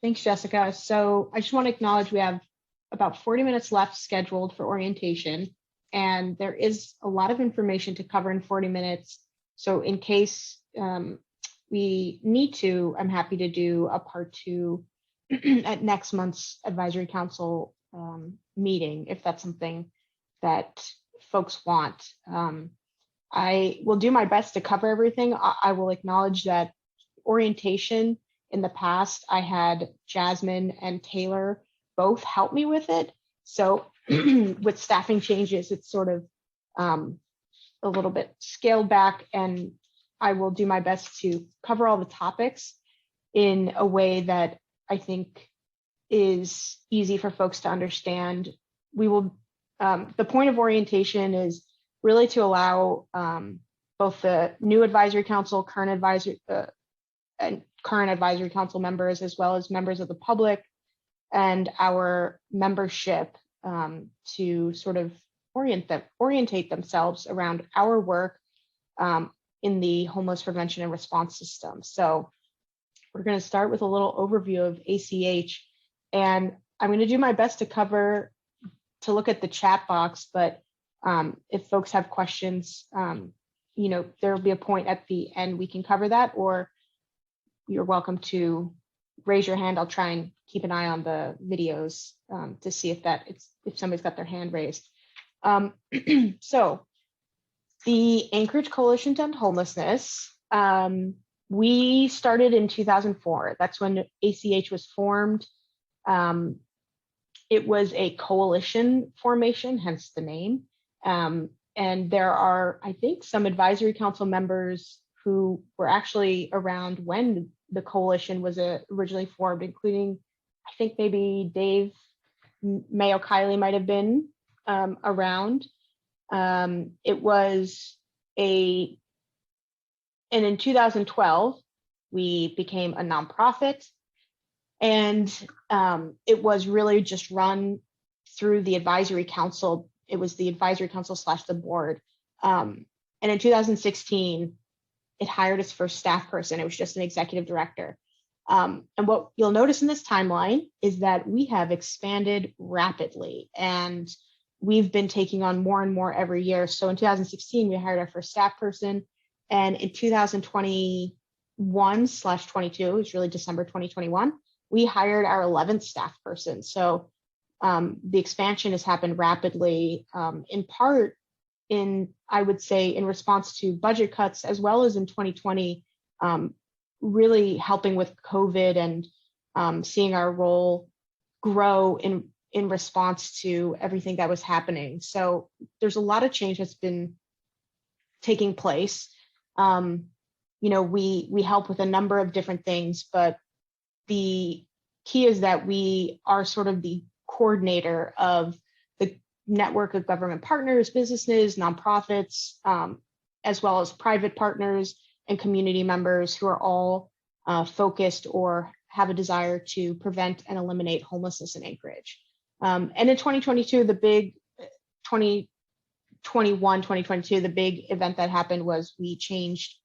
Thanks, Jessica. So I just want to acknowledge we have about 40 minutes left scheduled for orientation, and there is a lot of information to cover in 40 minutes. So in case we need to, I'm happy to do a part 2 at next month's advisory council meeting, if that's something that folks want. I will do my best to cover everything. I will acknowledge that orientation in the past, I had Jasmine and Taylor both help me with it. So with staffing changes, it's sort of a little bit scaled back, and I will do my best to cover all the topics in a way that I think is easy for folks to understand. We will, the point of orientation is really to allow both the new advisory council, current advisory council members, as well as members of the public and our membership to sort of orientate themselves around our work in the homeless prevention and response system. So we're going to start with a little overview of ACEH, and I'm going to do my best to look at the chat box, but if folks have questions, you know, there'll be a point at the end we can cover that, or you're welcome to raise your hand. I'll try and keep an eye on the videos to see if somebody's got their hand raised. So the Anchorage Coalition to End Homelessness, we started in 2004. That's when ACEH was formed. It was a coalition formation, hence the name. And there are, I think, some advisory council members who were actually around when the coalition was originally formed, including, I think maybe Dave Mayo Kiley might have been around. It was and in 2012, we became a nonprofit, and it was really just run through the advisory council. It was the advisory council / the board. And in 2016, it hired its first staff person. It was just an executive director. And what you'll notice in this timeline is that we have expanded rapidly, and we've been taking on more and more every year. So in 2016, we hired our first staff person. And in 2021/22, it was really December 2021, we hired our 11th staff person. So the expansion has happened rapidly, in part I would say, in response to budget cuts, as well as in 2020, really helping with COVID and seeing our role grow in response to everything that was happening. So there's a lot of change that's been taking place. You know, we help with a number of different things, but the key is that we are sort of the coordinator of the network of government partners, businesses, nonprofits, as well as private partners and community members who are all focused or have a desire to prevent and eliminate homelessness in Anchorage. And in 2022, the big 2022, the big event that happened was we changed.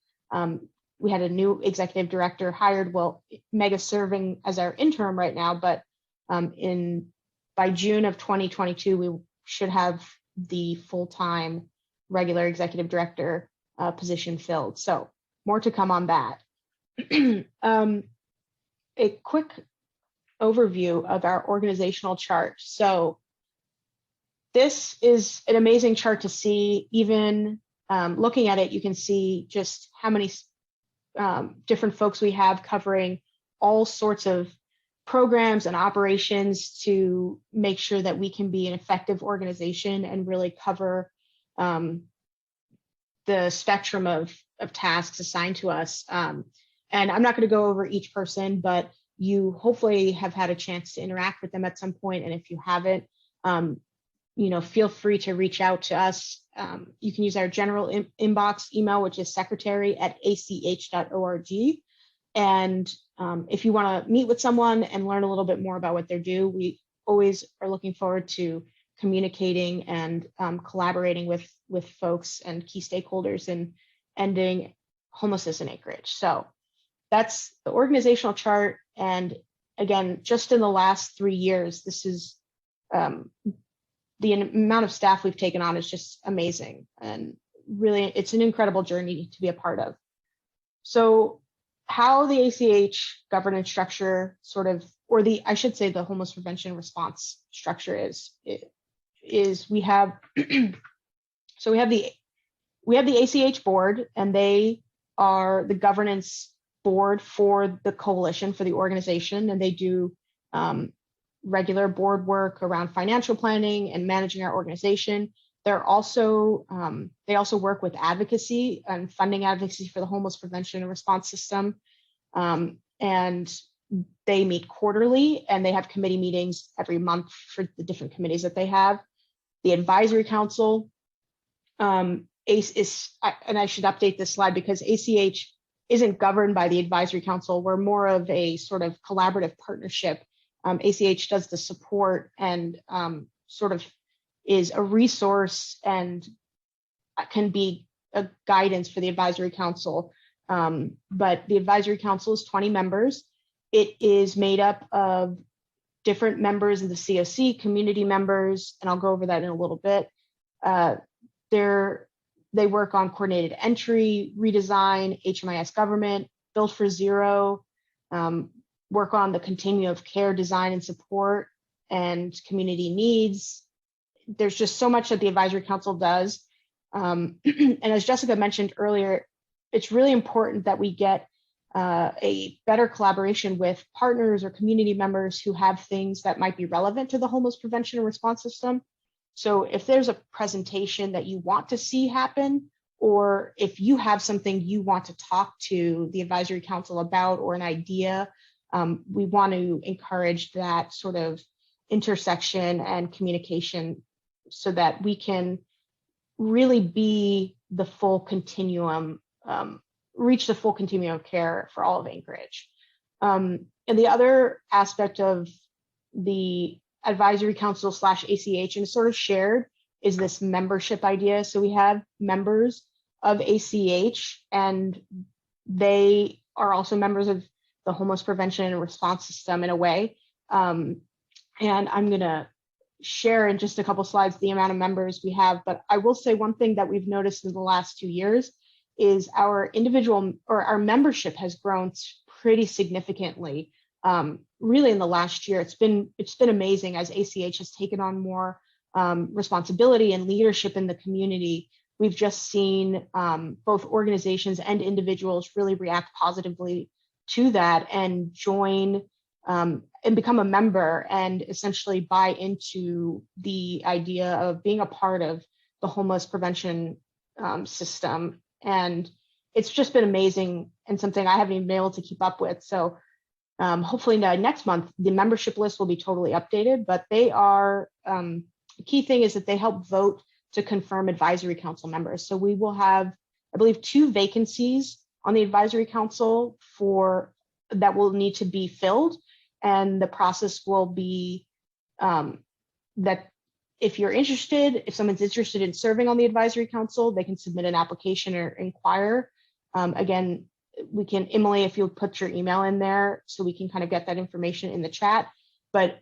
We had a new executive director hired. Well, Mega's serving as our interim right now, but by June of 2022, we should have the full-time regular executive director position filled. So more to come on that. A quick overview of our organizational chart. So this is an amazing chart to see. Even looking at it, you can see just how many different folks we have covering all sorts of programs and operations to make sure that we can be an effective organization and really cover the spectrum of tasks assigned to us. And I'm not going to go over each person, but you hopefully have had a chance to interact with them at some point. And if you haven't, you know, feel free to reach out to us. You can use our general inbox email, which is secretary@aceh.org. And if you want to meet with someone and learn a little bit more about what they do, we always are looking forward to communicating and collaborating with folks and key stakeholders in ending homelessness in Anchorage. So that's the organizational chart. And again, just in the last 3 years, this is the amount of staff we've taken on is just amazing. And really, it's an incredible journey to be a part of. So how the ACEH governance structure sort of, or I should say the homeless prevention response structure is we have, so we have the ACEH board, and they are the governance board for the coalition, for the organization, and they do regular board work around financial planning and managing our organization. They're also, they also work with advocacy and funding advocacy for the homeless prevention and response system. And they meet quarterly, and they have committee meetings every month for the different committees that they have. The advisory council, ACE is, and I should update this slide because ACH isn't governed by the advisory council. We're more of a sort of collaborative partnership. ACH does the support and sort of is a resource and can be a guidance for the advisory council. But the advisory council is 20 members. It is made up of different members of the COC, community members, and I'll go over that in a little bit. They work on coordinated entry, redesign, HMIS government, Build for Zero, work on the continuum of care design and support, and community needs. There's just so much that the advisory council does. And as Jessica mentioned earlier, it's really important that we get a better collaboration with partners or community members who have things that might be relevant to the homeless prevention and response system. So if there's a presentation that you want to see happen, or if you have something you want to talk to the advisory council about, or an idea, we want to encourage that sort of intersection and communication so that we can really be the full continuum, reach the full continuum of care for all of Anchorage. And the other aspect of the advisory council / ACH, and sort of shared, is this membership idea. So we have members of ACH, and they are also members of the homeless prevention and response system in a way. And I'm gonna share in just a couple slides the amount of members we have, but I will say one thing that we've noticed in the last 2 years is our membership has grown pretty significantly. Really in the last year, it's been amazing as ACH has taken on more responsibility and leadership in the community. We've just seen both organizations and individuals really react positively to that and join and become a member and essentially buy into the idea of being a part of the homeless prevention system. And it's just been amazing and something I haven't even been able to keep up with. So hopefully next month, the membership list will be totally updated, but they are, the key thing is that they help vote to confirm advisory council members. So we will have, I believe, 2 vacancies on the advisory council that will need to be filled. And the process will be that if someone's interested in serving on the advisory council, they can submit an application or inquire. Again, Emily, if you'll put your email in there so we can kind of get that information in the chat. But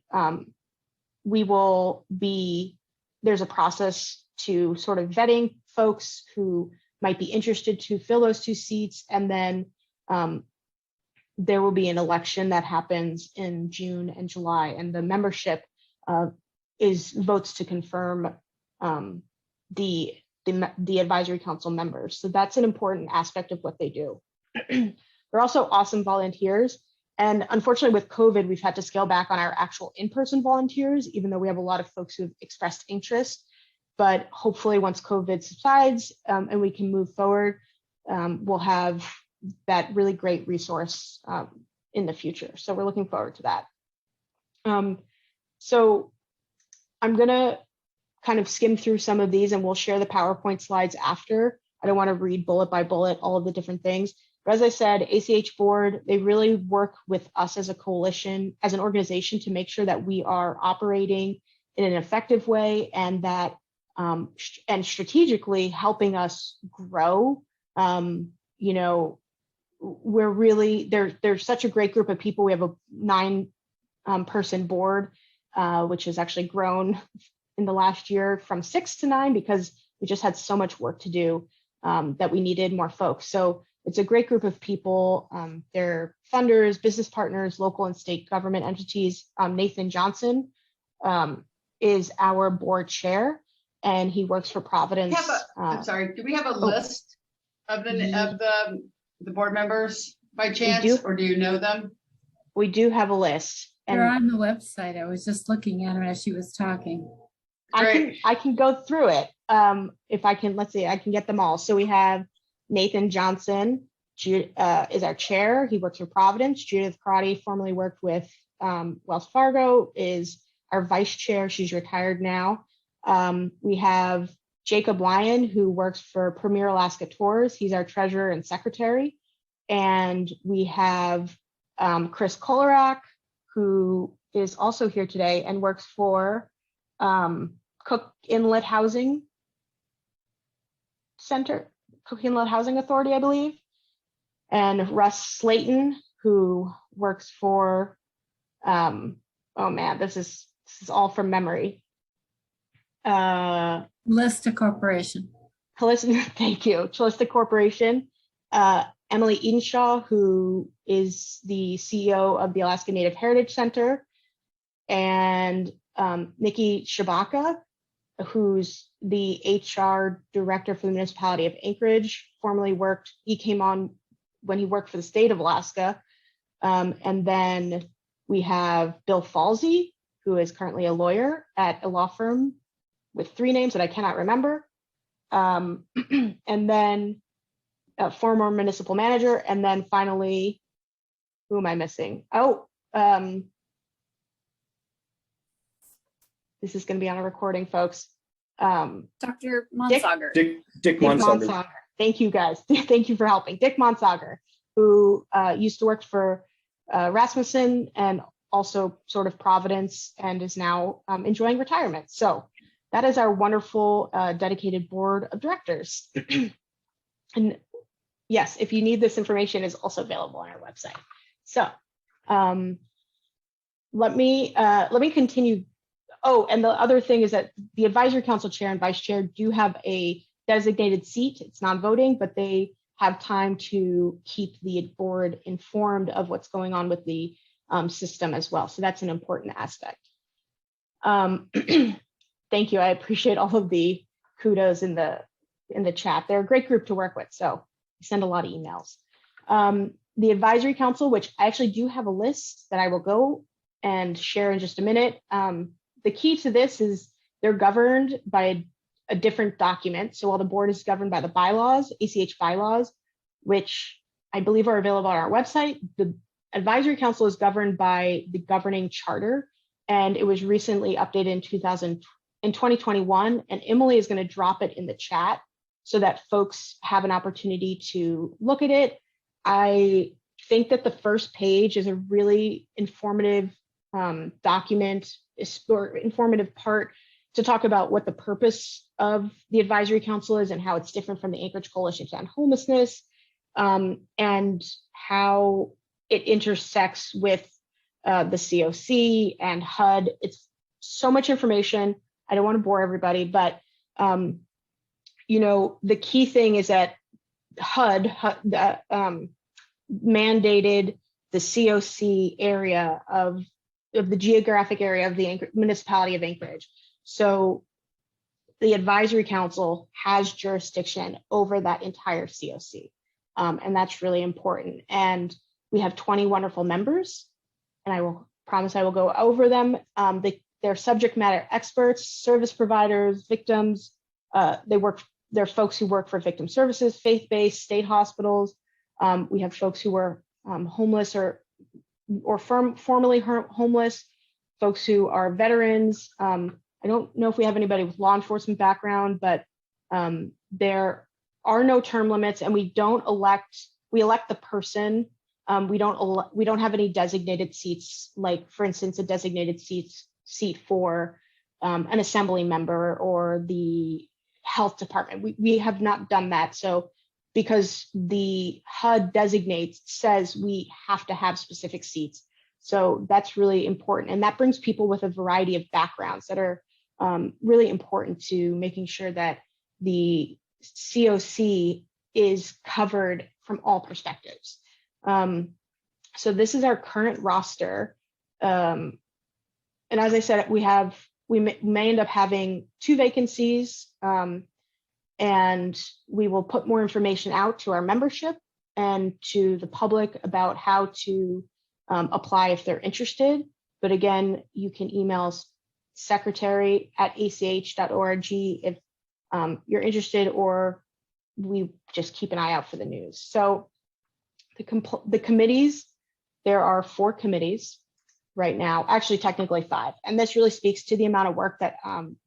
there's a process to sort of vetting folks who might be interested to fill those 2 seats. And then there will be an election that happens in June and July, and the membership votes to confirm the advisory council members. So that's an important aspect of what they do. They're also awesome volunteers. And unfortunately with COVID, we've had to scale back on our actual in-person volunteers, even though we have a lot of folks who've expressed interest. But hopefully once COVID subsides and we can move forward, we'll have that really great resource in the future. So we're looking forward to that. So I'm gonna kind of skim through some of these and we'll share the PowerPoint slides after. I don't want to read bullet by bullet all of the different things. But as I said, ACH board, they really work with us as a coalition, as an organization, to make sure that we are operating in an effective way and that and strategically helping us grow. You know, we're really, they're such a great group of people. We have 9 person board, which has actually grown in the last year from 6 to 9 because we just had so much work to do that we needed more folks. So it's a great group of people. They're funders, business partners, local and state government entities. Nathan Johnson is our board chair, and he works for Providence. I'm sorry, do we have a list of the board members by chance, or do you know them? We do have a list. They're on the website. I was just looking at them as she was talking. I can go through it. If I can, let's see, I can get them all. So we have Nathan Johnson is our chair. He works for Providence. Judith Crotty formerly worked with Wells Fargo, is our vice chair. She's retired now. We have Jacob Lyon, who works for Premier Alaska Tours. He's our treasurer and secretary. And we have Chris Kolarak, who is also here today and works for Cook Inlet Housing Center, Cook Inlet Housing Authority, I believe. And Russ Slayton, who works for, oh man, this is all from memory. Calista Corporation. Thank you, Calista Corporation. Emily Edenshaw, who is the CEO of the Alaska Native Heritage Center, and Nikki Shabaka, who's the HR director for the municipality of Anchorage, he came on when he worked for the state of Alaska. And then we have Bill Falsey, who is currently a lawyer at a law firm with 3 names that I cannot remember. And then a former municipal manager. And then finally, who am I missing? Oh, this is going to be on a recording, folks. Dr. Monsager. Dick Monsager. Thank you, guys. Thank you for helping. Dick Monsager, who used to work for Rasmussen and also sort of Providence, and is now enjoying retirement. So that is our wonderful dedicated board of directors. And yes, if you need this information, is also available on our website. So let me continue. Oh, and the other thing is that the advisory council chair and vice chair do have a designated seat. It's non-voting, but they have time to keep the board informed of what's going on with the system as well. So that's an important aspect. Thank you. I appreciate all of the kudos in the chat. They're a great group to work with, so I send a lot of emails. The advisory council, which I actually do have a list that I will go and share in just a minute. The key to this is they're governed by a different document. So while the board is governed by the bylaws, ACEH bylaws, which I believe are available on our website, the advisory council is governed by the governing charter, and it was recently updated in 2021. And Emily is going to drop it in the chat so that folks have an opportunity to look at it. I think that the first page is a really informative document, or informative part to talk about what the purpose of the advisory council is and how it's different from the Anchorage Coalition on Homelessness, and how it intersects with the COC and HUD. It's so much information. I don't want to bore everybody, but you know, the key thing is that HUD mandated the COC area of the geographic area of the municipality of Anchorage. So the advisory council has jurisdiction over that entire COC. And that's really important. And we have 20 wonderful members, and I will promise I will go over them. They're subject matter experts, service providers, victims. They're folks who work for victim services, faith-based, state hospitals. We have folks who were homeless or formerly homeless, folks who are veterans. I don't know if we have anybody with law enforcement background, but there are no term limits, and we elect the person. We don't have any designated seats, like for instance, a designated seat for an assembly member or the health department. We have not done that. So because the HUD says we have to have specific seats. So that's really important. And that brings people with a variety of backgrounds that are really important to making sure that the COC is covered from all perspectives. So this is our current roster. And as I said, we may end up having 2 vacancies, and we will put more information out to our membership and to the public about how to apply if they're interested. But again, you can email secretary@aceh.org if you're interested, or we just keep an eye out for the news. So the committees, there are 4 committees right now, actually technically 5. And this really speaks to the amount of work that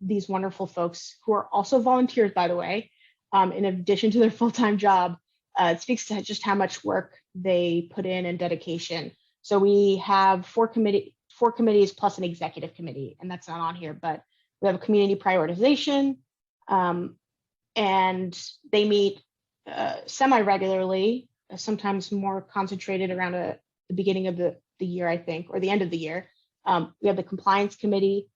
these wonderful folks, who are also volunteers, by the way, in addition to their full-time job, it speaks to just how much work they put in and dedication. So we have 4 committees plus an executive committee, and that's not on here, but we have a community prioritization, and they meet semi-regularly, sometimes more concentrated around the beginning of the year, I think, or the end of the year. We have the compliance committee,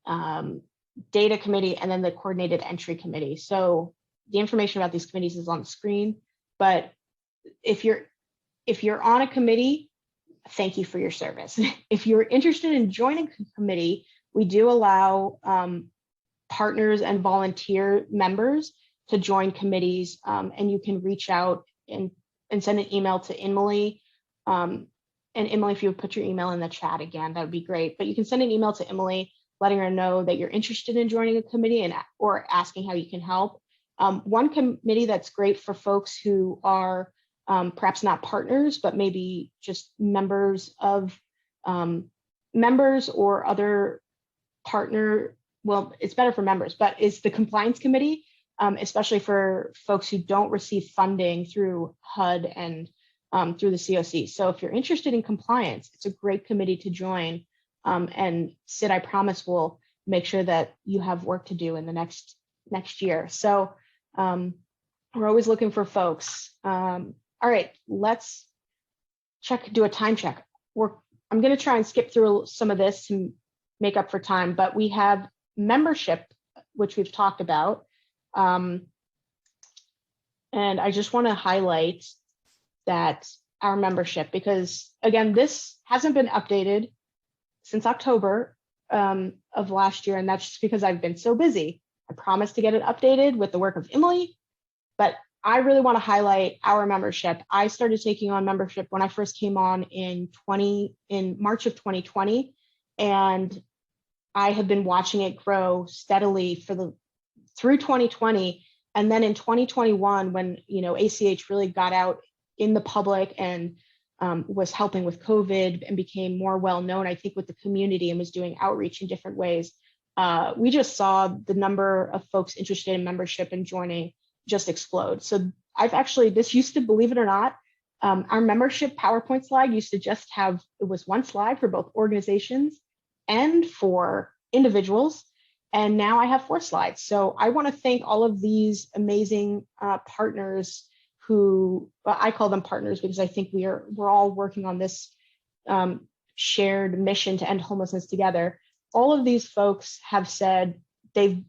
data committee, and then the coordinated entry committee. So the information about these committees is on the screen, but if you're on a committee, thank you for your service. If you're interested in joining a committee, we do allow partners and volunteer members to join committees, and you can reach out and send an email to Emily. And Emily, if you would put your email in the chat again, that would be great. But you can send an email to Emily, letting her know that you're interested in joining a committee or asking how you can help. One committee that's great for folks who are perhaps not partners, but maybe just members or other partner. Well, it's better for members, but it's the compliance committee, especially for folks who don't receive funding through HUD and through the COC. So if you're interested in compliance, it's a great committee to join. And Sid, I promise, will make sure that you have work to do in the next year. So we're always looking for folks. All right, let's do a time check. I'm going to try and skip through some of this to make up for time, but we have membership, which we've talked about. And I just want to highlight that our membership, because again, this hasn't been updated since October of last year, and that's just because I've been so busy. I promised to get it updated with the work of Emily, but I really want to highlight our membership. I started taking on membership when I first came on in March of 2020, and I have been watching it grow steadily through 2020, and then in 2021, when ACEH really got out in the public and was helping with COVID and became more well known, I think, with the community, and was doing outreach in different ways. We just saw the number of folks interested in membership and joining just explode. So this used to, believe it or not, our membership PowerPoint slide used to just have, it was one slide for both organizations and for individuals. And now I have 4 slides. So I want to thank all of these amazing partners who, I call them partners because I think we're all working on this shared mission to end homelessness together. All of these folks have said they've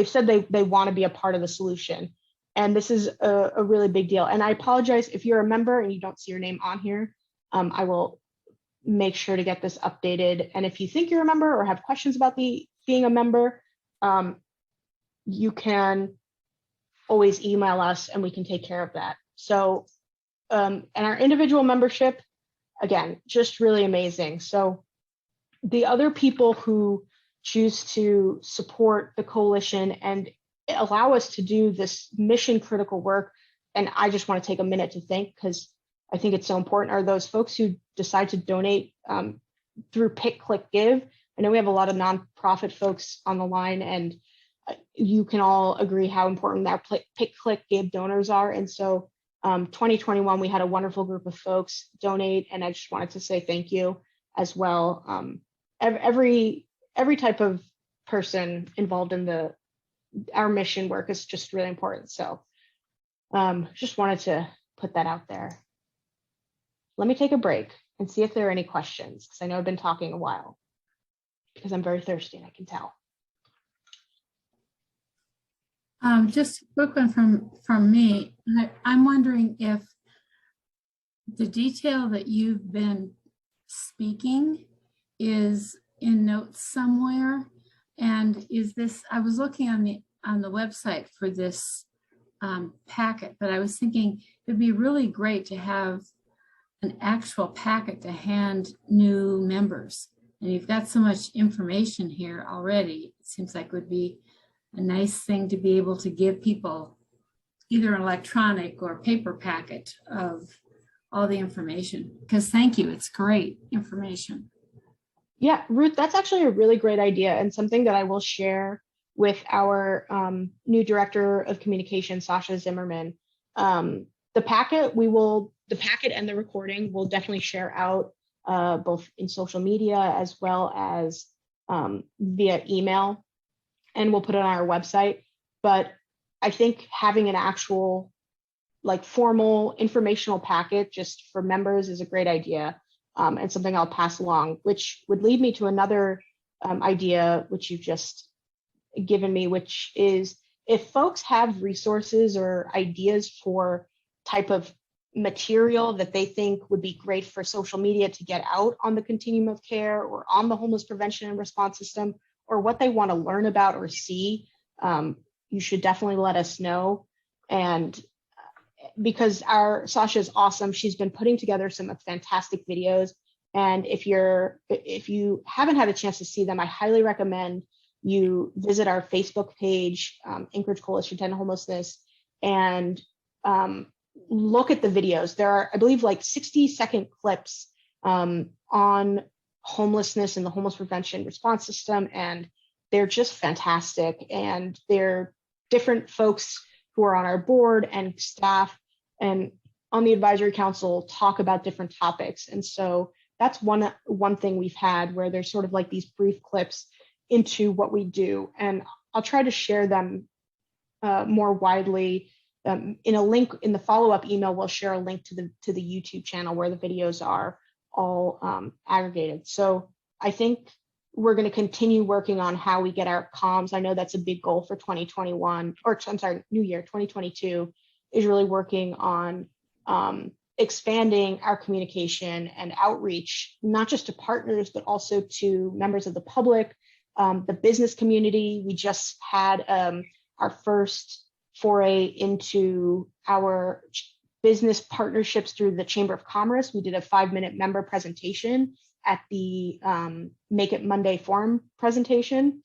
said they want to be a part of the solution, and this is a really big deal. And I apologize if you're a member and you don't see your name on here. I will make sure to get this updated. And if you think you're a member or have questions about being a member, you can always email us and we can take care of that. So, and our individual membership, again, just really amazing. So the other people who choose to support the coalition and allow us to do this mission critical work, and I just want to take a minute to thank, because I think it's so important, are those folks who decide to donate through Pick, Click, Give. I know we have a lot of nonprofit folks on the line, and you can all agree how important that Pick, Click, Give donors are. And so 2021, we had a wonderful group of folks donate, and I just wanted to say thank you as well. Every type of person involved in our mission work is just really important. So just wanted to put that out there. Let me take a break and see if there are any questions, because I know I've been talking a while, because I'm very thirsty and I can tell. Just a quick one from me. I'm wondering if the detail that you've been speaking is in notes somewhere, and is this? I was looking on the website for this packet, but I was thinking it'd be really great to have an actual packet to hand new members. And you've got so much information here already. It seems like it would be a nice thing to be able to give people either an electronic or paper packet of all the information. Because thank you, it's great information. Yeah, Ruth, that's actually a really great idea, and something that I will share with our new director of communication, Sasha Zimmerman. The packet and the recording will definitely share out both in social media as well as via email, and we'll put it on our website. But I think having an actual like formal informational packet just for members is a great idea, and something I'll pass along, which would lead me to another idea which you've just given me, which is if folks have resources or ideas for type of material that they think would be great for social media to get out on the continuum of care or on the homeless prevention and response system, or what they want to learn about or see, you should definitely let us know. And because our Sasha is awesome, she's been putting together some fantastic videos. And if you haven't had a chance to see them, I highly recommend you visit our Facebook page, Anchorage Coalition to End Homelessness, and look at the videos. There are, I believe, like 60-second clips on homelessness and the homeless prevention response system, and they're just fantastic. And they're different folks who are on our board and staff and on the advisory council talk about different topics. And so that's one thing we've had, where there's sort of like these brief clips into what we do. And I'll try to share them more widely. In a link in the follow-up email, we'll share a link to the YouTube channel where the videos are all aggregated. So I think we're going to continue working on how we get our comms. I know that's a big goal for 2021, or I'm sorry, new year 2022 is really working on expanding our communication and outreach, not just to partners, but also to members of the public, the business community. We just had our first foray into our business partnerships through the Chamber of Commerce. We did a 5-minute member presentation at the Make It Monday forum presentation.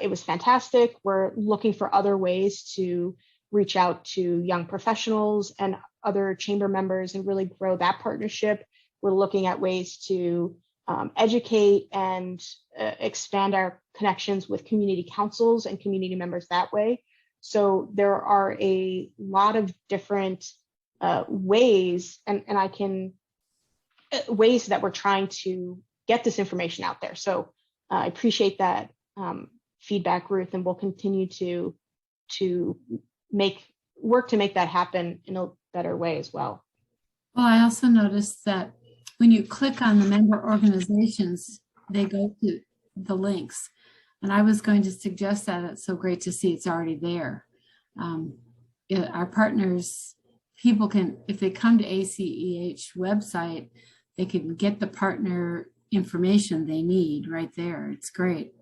It was fantastic. We're looking for other ways to reach out to young professionals and other chamber members and really grow that partnership. We're looking at ways to educate and expand our connections with community councils and community members that way. So there are a lot of different ways, and ways that we're trying to get this information out there. So I appreciate that feedback, Ruth, and we'll continue to work to make that happen in a better way as well. Well, I also noticed that when you click on the member organizations, they go to the links. And I was going to suggest that it's so great to see it's already there. Our partners, people can, if they come to ACEH website, they can get the partner information they need right there. It's great.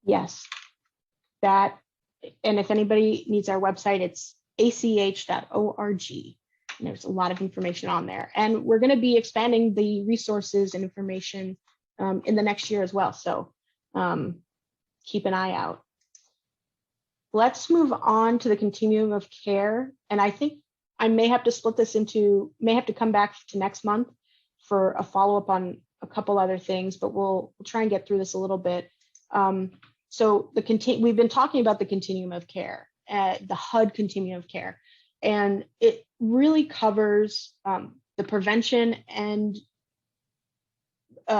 Yes, that, and if anybody needs our website, it's aceh.org. And there's a lot of information on there. And we're going to be expanding the resources and information in the next year as well. So keep an eye out. Let's move on to the continuum of care. And I think I may have to split this into, may have to come back to next month for a follow-up on a couple other things, but we'll try and get through this a little bit. So we've been talking about the continuum of care, the HUD continuum of care, and it really covers the prevention and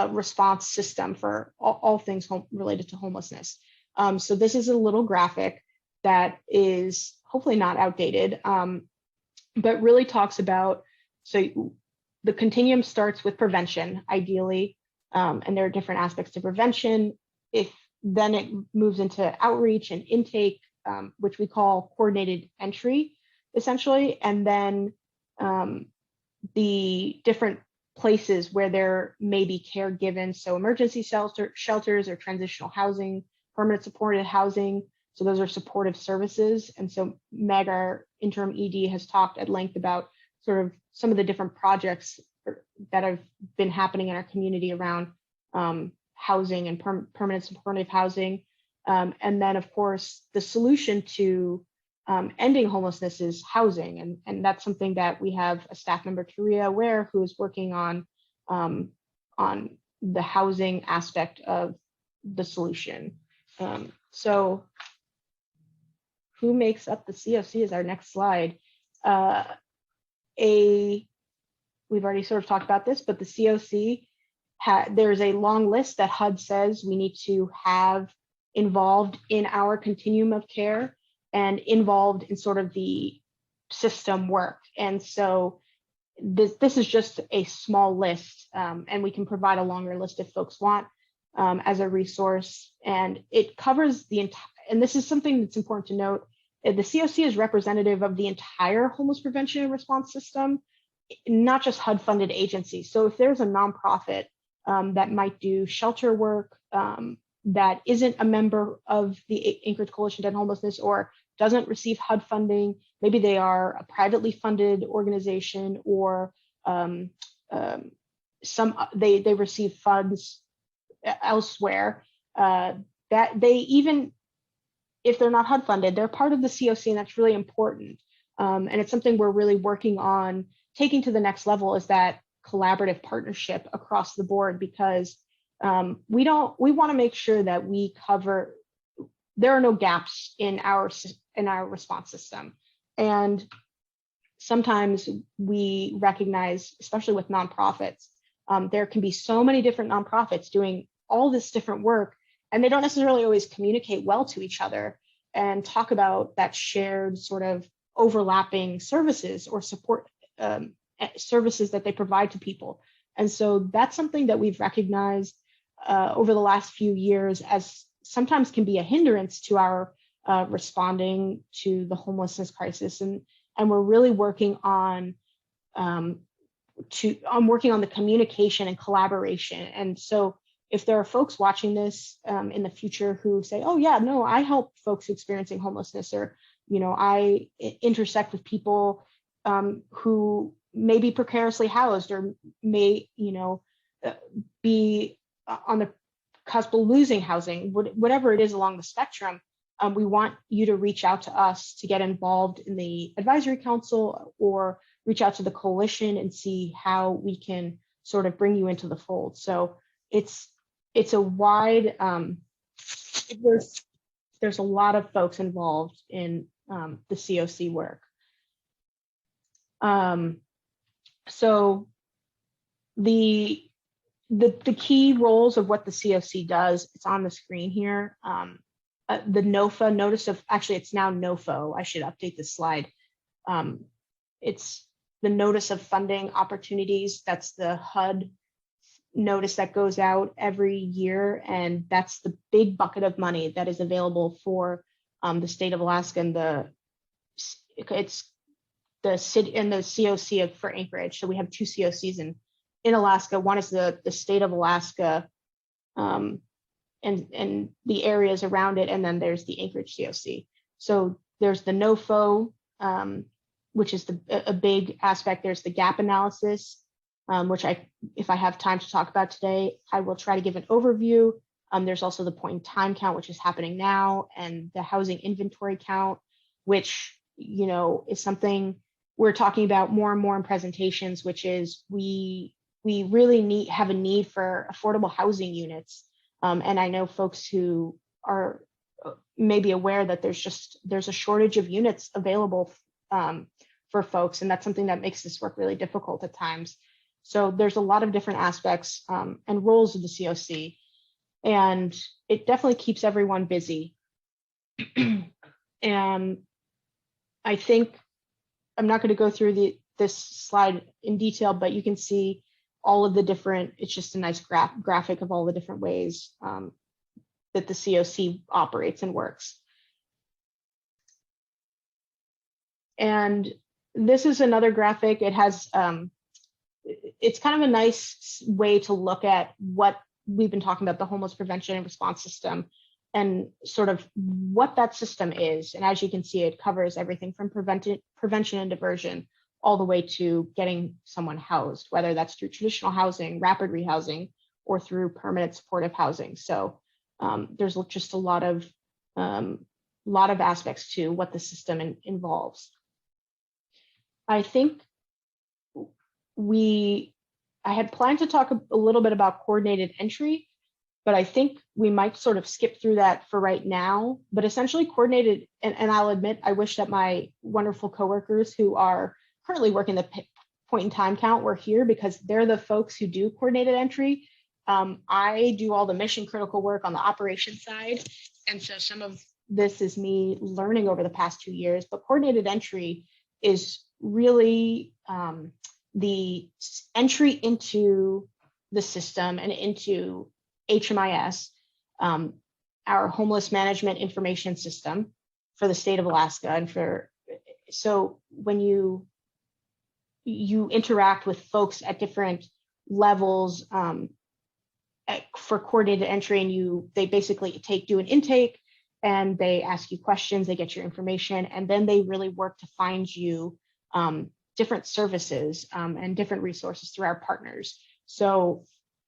response system for all things related to homelessness. So this is a little graphic that is hopefully not outdated, but really talks about, so the continuum starts with prevention, ideally, and there are different aspects to prevention. Then it moves into outreach and intake, which we call coordinated entry, essentially, and then the different places where there may be care given, so emergency shelters or transitional housing, permanent supported housing. So those are supportive services. And so Meg, our interim ED, has talked at length about sort of some of the different projects that have been happening in our community around housing and permanent supportive housing. And then, of course, the solution to ending homelessness is housing. And that's something that we have a staff member, Taria Ware, who is working on the housing aspect of the solution. So who makes up the COC is our next slide. We've already sort of talked about this, but the COC, there's a long list that HUD says we need to have involved in our continuum of care and involved in sort of the system work. And so this is just a small list, and we can provide a longer list if folks want as a resource. And it covers the entire, and this is something that's important to note, the COC is representative of the entire homeless prevention and response system, not just HUD-funded agencies. So if there's a nonprofit that might do shelter work that isn't a member of the Anchorage Coalition to End Homelessness or doesn't receive HUD funding, maybe they are a privately funded organization or they receive funds elsewhere, that they, even if they're not HUD funded, they're part of the COC, and that's really important. And it's something we're really working on taking to the next level, is that collaborative partnership across the board, because we want to make sure that we cover, there are no gaps in our response system. And sometimes we recognize, especially with nonprofits, there can be so many different nonprofits doing all this different work, and they don't necessarily always communicate well to each other and talk about that shared sort of overlapping services or support services that they provide to people. And so that's something that we've recognized over the last few years as sometimes can be a hindrance to our responding to the homelessness crisis. And we're really working on working on the communication and collaboration. And so if there are folks watching this in the future who say, oh yeah, no, I help folks experiencing homelessness, or, you know, I intersect with people who may be precariously housed or may, you know, be on the cusp of losing housing, whatever it is along the spectrum, we want you to reach out to us to get involved in the advisory council or reach out to the coalition and see how we can sort of bring you into the fold. So it's a wide, there's a lot of folks involved in the COC work. So the key roles of what the COC does, it's on the screen here. The NOFA, notice of, actually it's now NOFO, I should update this slide. It's the notice of funding opportunities. That's the HUD notice that goes out every year, and that's the big bucket of money that is available for the state of Alaska, and it's the city and the COC for Anchorage. So we have two COCs in Alaska. One is the state of Alaska and the areas around it, and then there's the Anchorage COC. So there's the NOFO, which is a big aspect. There's the gap analysis, which if I have time to talk about today, I will try to give an overview. There's also the point in time count, which is happening now, and the housing inventory count, which, you know, is something we're talking about more and more in presentations, which is we really have a need for affordable housing units. And I know folks who are maybe aware that there's a shortage of units available for folks, and that's something that makes this work really difficult at times. So there's a lot of different aspects and roles of the COC, and it definitely keeps everyone busy. And I think I'm not going to go through this slide in detail, but you can see all of the different, it's just a nice graphic of all the different ways that the COC operates and works. And this is another graphic. It has, it's kind of a nice way to look at what we've been talking about, the homeless prevention and response system, and sort of what that system is. And as you can see, it covers everything from prevention and diversion all the way to getting someone housed, whether that's through traditional housing, rapid rehousing, or through permanent supportive housing. So there's just a lot of aspects to what the system involves. I think I had planned to talk a little bit about coordinated entry, but I think we might sort of skip through that for right now. But essentially coordinated, and I'll admit, I wish that my wonderful coworkers who are currently working the point in time count were here, because they're the folks who do coordinated entry. I do all the mission critical work on the operation side. And so some of this is me learning over the past 2 years, but coordinated entry is really the entry into the system and into HMIS, our homeless management information system for the state of Alaska. And so when you interact with folks at different levels for coordinated entry, and they basically do an intake, and they ask you questions, they get your information, and then they really work to find you different services and different resources through our partners. So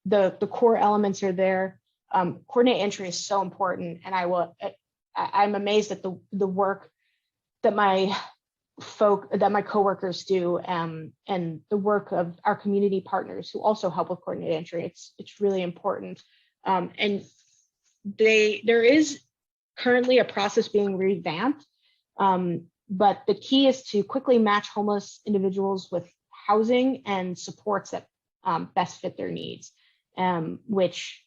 the core elements are there. Coordinated entry is so important, and I'm amazed at the work that my coworkers do, and the work of our community partners who also help with coordinated entry. It's really important, and there is currently a process being revamped, but the key is to quickly match homeless individuals with housing and supports that best fit their needs, which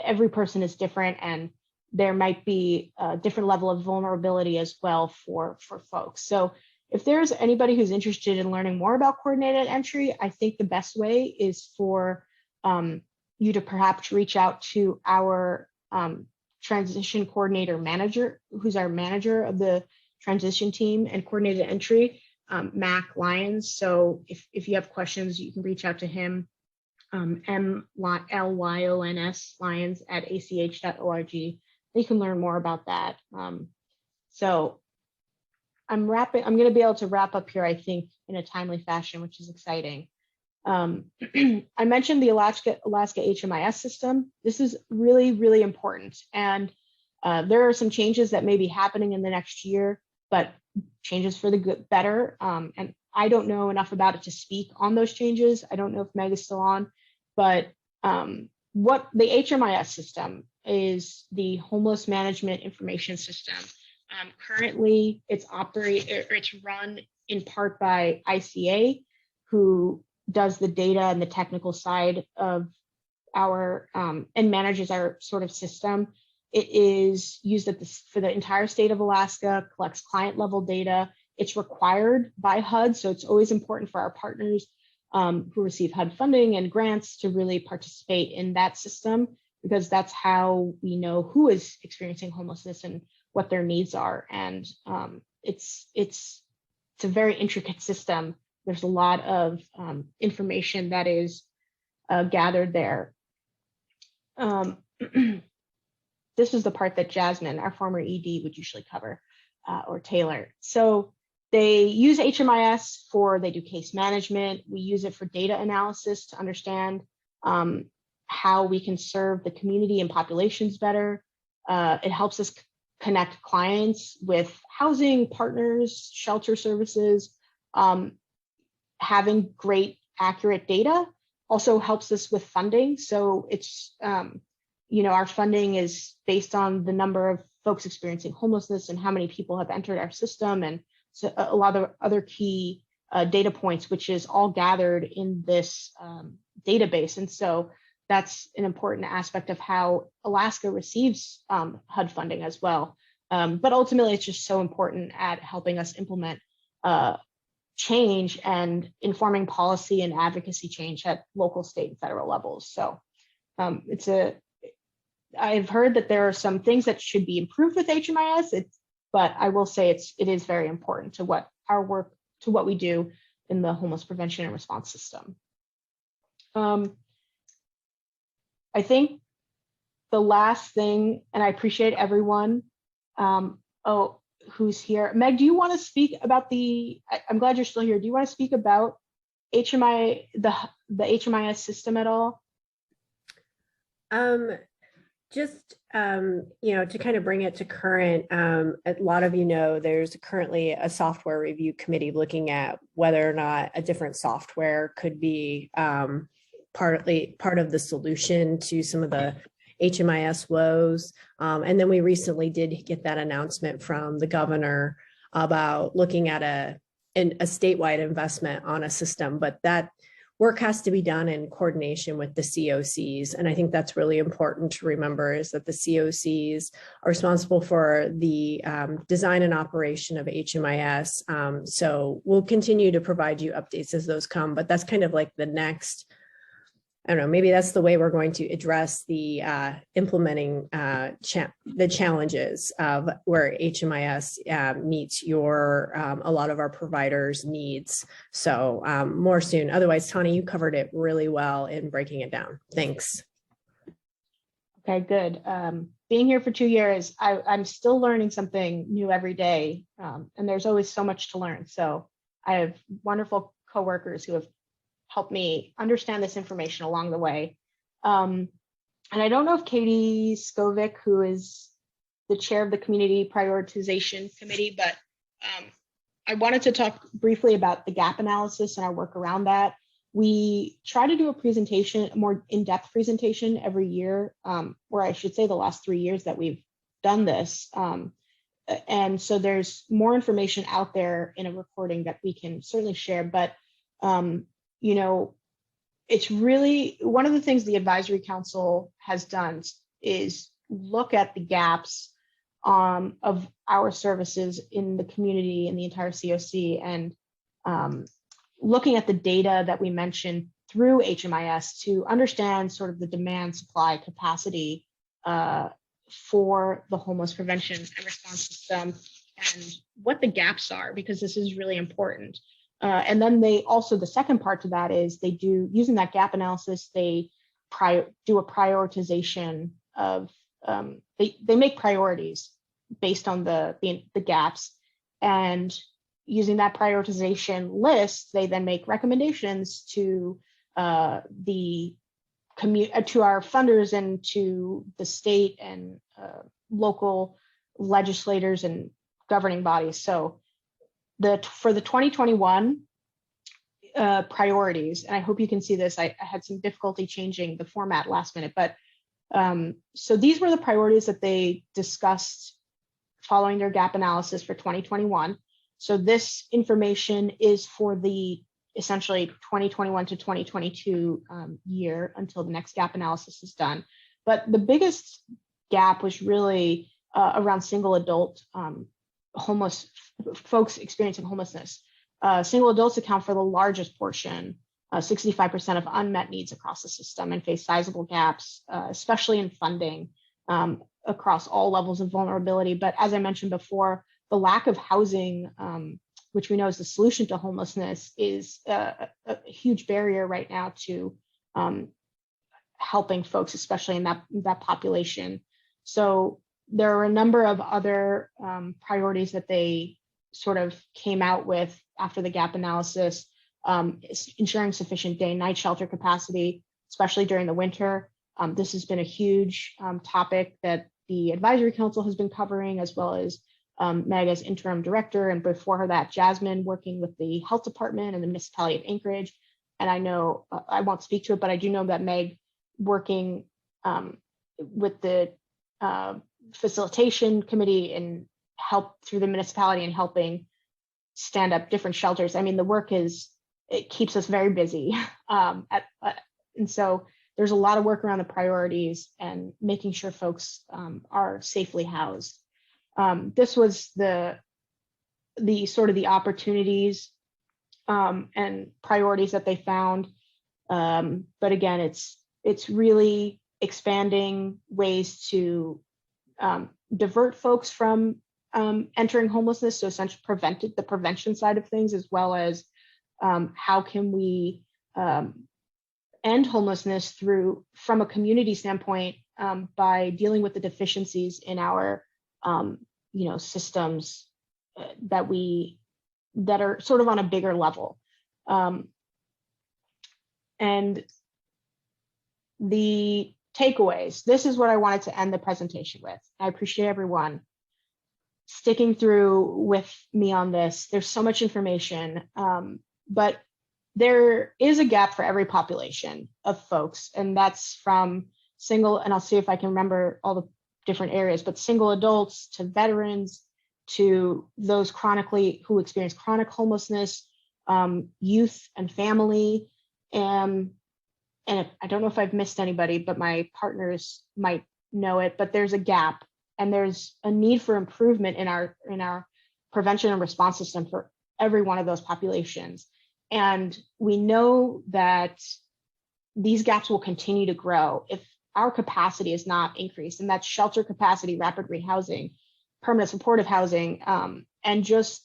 every person is different, and there might be a different level of vulnerability as well for folks. So if there's anybody who's interested in learning more about coordinated entry, I think the best way is for you to perhaps reach out to our transition coordinator manager, who's our manager of the transition team and coordinated entry, Mac Lyons. So if you have questions, you can reach out to him, MLYONS Lyons at ACEH.org. You can learn more about that. So I'm going to be able to wrap up here, I think, in a timely fashion, which is exciting. I mentioned the Alaska HMIS system. This is really, really important. And there are some changes that may be happening in the next year, but changes for the better. And I don't know enough about it to speak on those changes. I don't know if Meg is still on, but what the HMIS system is, the Homeless Management Information System. Currently, it's run in part by ICA, who does the data and the technical side of our and manages our sort of system. It is used for the entire state of Alaska, collects client level data. It's required by HUD, so it's always important for our partners who receive HUD funding and grants to really participate in that system, because that's how we know who is experiencing homelessness and what their needs are. And it's a very intricate system. There's a lot of information that is gathered there. This is the part that Jasmine, our former ED, would usually cover, or Taylor. So they use HMIS they do case management. We use it for data analysis to understand how we can serve the community and populations better. It helps us connect clients with housing partners, shelter services. Having great, accurate data also helps us with funding. So it's, our funding is based on the number of folks experiencing homelessness and how many people have entered our system, and so a lot of other key data points, which is all gathered in this database. And so that's an important aspect of how Alaska receives HUD funding as well. But ultimately, it's just so important at helping us implement change and informing policy and advocacy change at local, state, and federal levels. So I've heard that there are some things that should be improved with HMIS, but I will say it is very important to what we do in the homeless prevention and response system. I think the last thing, and I appreciate everyone who's here. Meg, do you want to speak about I'm glad you're still here. Do you want to speak about the HMIS system at all? Just, to kind of bring it to current, a lot of there's currently a software review committee looking at whether or not a different software could be part of the solution to some of the HMIS woes. And then we recently did get that announcement from the governor about looking at a statewide investment on a system, but that work has to be done in coordination with the COCs. And I think that's really important to remember, is that the COCs are responsible for the design and operation of HMIS. So we'll continue to provide you updates as those come, but that's kind of like the next, I don't know, maybe that's the way we're going to address the implementing the challenges of where HMIS meets a lot of our providers' needs. So more soon. Otherwise, Tahnee, you covered it really well in breaking it down. Thanks. Okay, good. Being here for 2 years, I'm still learning something new every day, and there's always so much to learn. So I have wonderful coworkers who have help me understand this information along the way. And I don't know if Katie Skovic, who is the chair of the Community Prioritization Committee, but I wanted to talk briefly about the gap analysis and our work around that. We try to do a more in-depth presentation every year, or I should say the last 3 years that we've done this. And so there's more information out there in a recording that we can certainly share, but it's really one of the things the advisory council has done is look at the gaps of our services in the community, in the entire COC, and looking at the data that we mentioned through HMIS to understand sort of the demand supply capacity for the homeless prevention and response system and what the gaps are, because this is really important. And then the second part to that is using that gap analysis, they do a prioritization of, they make priorities based on the gaps, and using that prioritization list, they then make recommendations to our funders and to the state and local legislators and governing bodies. So for the 2021 priorities, and I hope you can see this, I had some difficulty changing the format last minute, but so these were the priorities that they discussed following their gap analysis for 2021. So this information is for the essentially 2021 to 2022 year until the next gap analysis is done. But the biggest gap was really around single adult homeless folks experiencing homelessness. Single adults account for the largest portion, 65% of unmet needs across the system, and face sizable gaps, especially in funding across all levels of vulnerability. But as I mentioned before, the lack of housing, which we know is the solution to homelessness, is a huge barrier right now to helping folks, especially in that population. So there are a number of other priorities that they sort of came out with after the gap analysis, ensuring sufficient day and night shelter capacity, especially during the winter. This has been a huge topic that the advisory council has been covering, as well as Meg as interim director, and before her that, Jasmine working with the health department and the municipality of Anchorage. And I know, I won't speak to it, but I do know that Meg working with the facilitation committee and help through the municipality and helping stand up different shelters. I mean, the work it keeps us very busy. And so there's a lot of work around the priorities and making sure folks are safely housed. This was the sort of the opportunities and priorities that they found. But again, it's really expanding ways to divert folks from entering homelessness, so essentially the prevention side of things, as well as how can we end homelessness from a community standpoint, by dealing with the deficiencies in our systems that are sort of on a bigger level. And the takeaways, this is what I wanted to end the presentation with. I appreciate everyone sticking through with me on this. There's so much information, but there is a gap for every population of folks, and that's from single, and I'll see if I can remember all the different areas, but single adults to veterans to those who experience chronic homelessness, youth and family. And I don't know if I've missed anybody, but my partners might know it, but there's a gap and there's a need for improvement in our prevention and response system for every one of those populations. And we know that these gaps will continue to grow if our capacity is not increased, and that's shelter capacity, rapid rehousing, permanent supportive housing, and just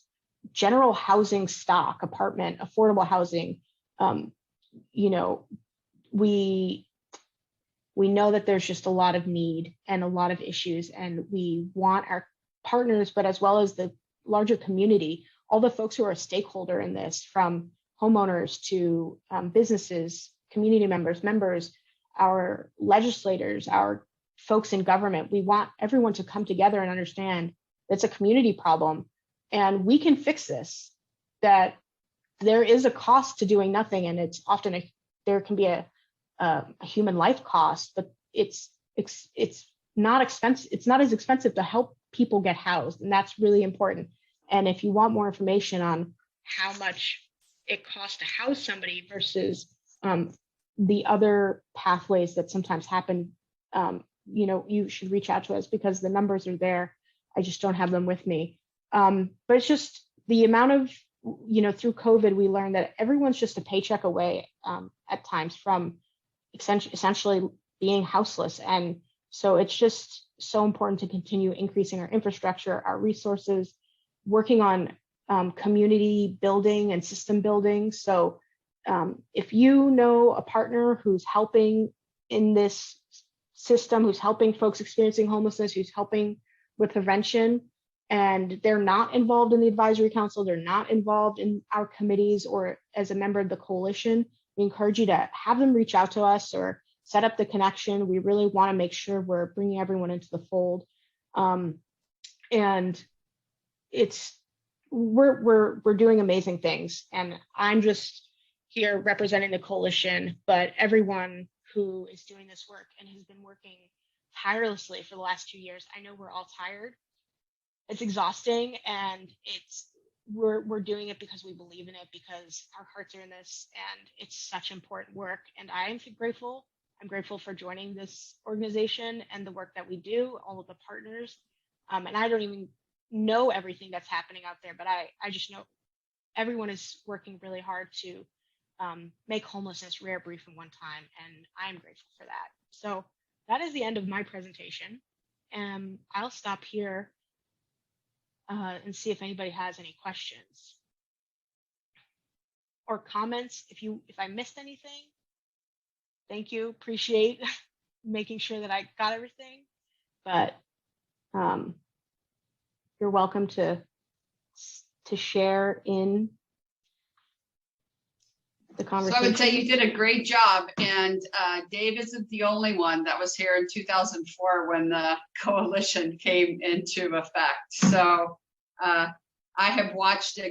general housing stock, apartment, affordable housing. We know that there's just a lot of need and a lot of issues, and we want our partners, but as well as the larger community, all the folks who are a stakeholder in this, from homeowners to businesses, community members, our legislators, our folks in government. We want everyone to come together and understand it's a community problem and we can fix this, that there is a cost to doing nothing, and it's often there can be a human life cost, but it's not expensive. It's not as expensive to help people get housed, and that's really important. And if you want more information on how much it costs to house somebody versus the other pathways that sometimes happen, you should reach out to us because the numbers are there. I just don't have them with me. But it's just the amount of, through COVID, we learned that everyone's just a paycheck away at times from essentially being houseless. And so it's just so important to continue increasing our infrastructure, our resources, working on community building and system building. So if you know a partner who's helping in this system, who's helping folks experiencing homelessness, who's helping with prevention, and they're not involved in the advisory council, they're not involved in our committees or as a member of the coalition, we encourage you to have them reach out to us or set up the connection. We really want to make sure we're bringing everyone into the fold. And we're doing amazing things. And I'm just here representing the coalition, but everyone who is doing this work and has been working tirelessly for the last 2 years, I know we're all tired. It's exhausting, and we're doing it because we believe in it, because our hearts are in this, and it's such important work. And I'm grateful. I'm grateful for joining this organization and the work that we do, all of the partners. And I don't even know everything that's happening out there, but I just know everyone is working really hard to make homelessness rare, brief, and one time, and I'm grateful for that. So that is the end of my presentation. I'll stop here and see if anybody has any questions or comments. If I missed anything, thank you. Appreciate making sure that I got everything. But you're welcome to share in the conversation. So I would say you did a great job, and Dave isn't the only one that was here in 2004 when the coalition came into effect. So I have watched it